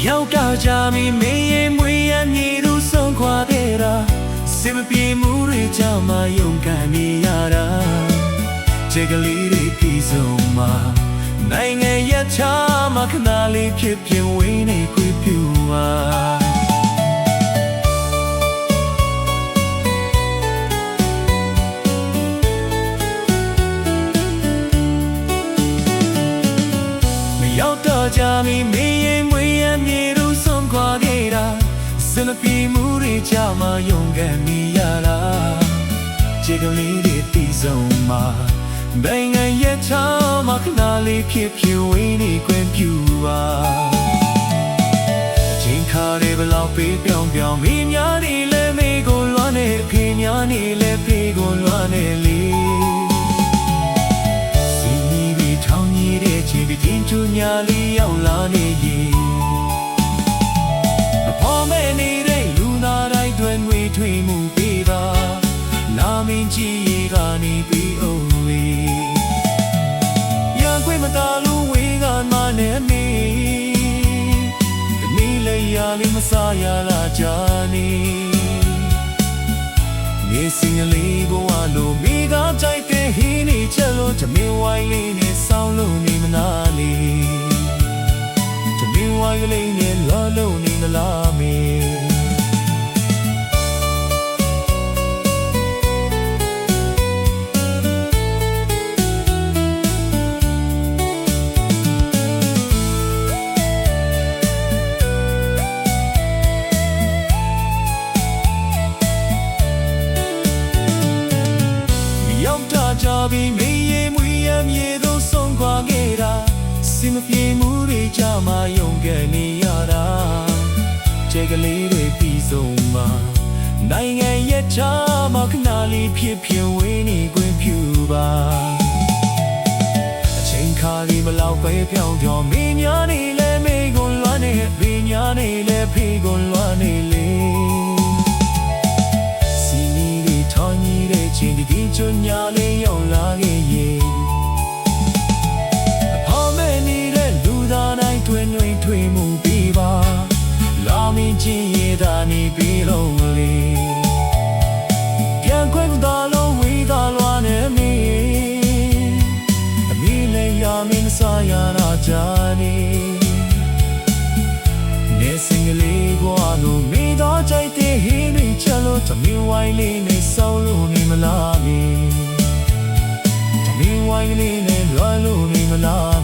ရောက်တာကြပြီမင်းရဲ့မွေးရမြေသူဆုံးခွာခဲ့တာစင်မပြေမှုတွေကြောင့်မှယုံကန်နေရတာချက်ကလေးတွေပြီးဆုံးမှာနိုင်ငံရဲ့ချာမှခဏလေးဖြစ်ဖြစ်ဝေးနေခွေပြူပါရောက်တော့ကြပြီမင်းရဲ့မွေးရမြေသူဆုံးခွာခဲ့တာစင်မပြေမှုတွေကြောင့်မှယုံကန်နေရတာချက်ကလေးတွေပြီးဆုံးမှာနိုင်ငံရဲ့ချာမှခဏလေးဖြစ်ဖြစ်ဝေးနေခွင့်ပြုပါအချိန်ခါတွေဘလောက်ပေးပြောင်းပြောင်းမိများနေလဲမေကိုလွမ်းနေဖေများနေလဲဖေကိုလွမ်းနေလေစီနီးပြီးထောင်းကြီးတဲ့ချီပြီးတင်ချူညာလေးရောက်လာနေရင်အဖော်မဲနေတဲ့လူနာတိုင်းတွင်ငွေထွေးမှုပေးပါနာမင်းကြီးရေကနေပြီးအောင်တာလူဝေးကမှနဲ့မီဒီလေးရလေးမစားရလာကြနေနေစင်လေးဘဝလိုမိသားကြိုက်တဲ့ဟင်းနေချက်လို့တမင်ဝိုင်းလေးနဲ့ဆောင်းလို့နေမနာလေတမင်ဝိုင်းလေးနဲ့လာလို့နေမလားမေကြပြီမင်းရဲ့မွေးရမြေသူဆုံးခွာခဲ့တာစင်မပြေမှုတွေကြောင့်မှယုံကန်နေရတာချက်ကလေးတွေပြီးဆုံးမှာနိုင်ငံရဲ့ချာမှခဏလေးဖြစ်ဖြစ်ဝေးနေခွင့်ပြုပါအချိန်ခါလေးမလောက်ပဲပြောင်းပြောင်းမင်းများနေလဲမေကိုလွမ်းနေဖေများနေလဲဖေကိုလွမ်းနေလေချင်းဒီဒီချွညာလေးရောက်လာခဲ့ရင်အဖော်မဲနေတဲ့လူသားတိုင်းတွင်တွင်ထွေမှုပြီးပါလာမင်းချင်းရတာနေပြီးလုံးလေပြန်ခွင့်သာလို့ဝေးသာလွားနေမီအမီလေးရမင်းစားရတာကြနေနေစင်ကလေးကွာလို့မိတော့ကြိုက်တဲ့ဟင်းတွေချက်လို့တမင်ဝိုင်းလေးနဲ့ဆောင်းလို့နေမလားတမင်ဝိုင်းလေးနဲ့လွားလို့နေမလား